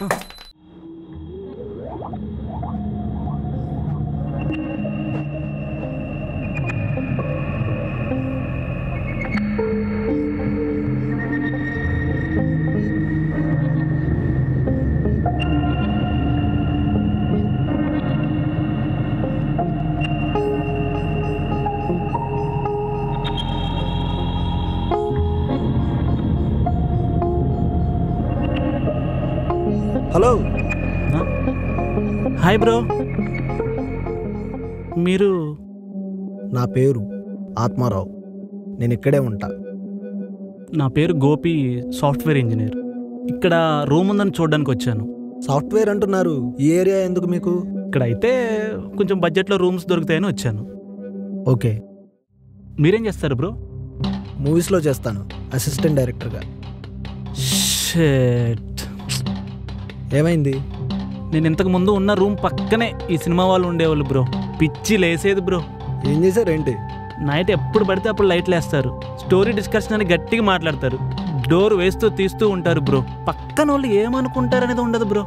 Hello. Hi bro. మీరు? నా పేరు ఆత్మారావు. నేను ఇక్కడే ఉంటా. నా పేరు గోపి, సాఫ్ట్వేర్ ఇంజనీర్. ఇక్కడ రూమ్ ఉందని చూడడానికి వచ్చాను. సాఫ్ట్వేర్ అంటున్నారు, ఈ ఏరియా ఎందుకు మీకు? ఇక్కడ అయితే కొంచెం బడ్జెట్లో రూమ్స్ దొరుకుతాయని వచ్చాను. ఓకే. మీరేం చేస్తారు బ్రో? మూవీస్లో చేస్తాను, అసిస్టెంట్ డైరెక్టర్గా. షేట్. ఏమైంది? నేను ఇంతకు ముందు ఉన్న రూమ్ పక్కనే ఈ సినిమా వాళ్ళు ఉండేవాళ్ళు బ్రో. పిచ్చి లేసేది బ్రో. ఏం చేశారేంటి? నైట్ ఎప్పుడు పడితే అప్పుడు లైట్లు వేస్తారు, స్టోరీ డిస్కషన్ అని గట్టిగా మాట్లాడతారు, డోర్ వేస్తూ తీస్తూ ఉంటారు బ్రో. పక్కన వాళ్ళు ఏమనుకుంటారనేది ఉండదు బ్రో.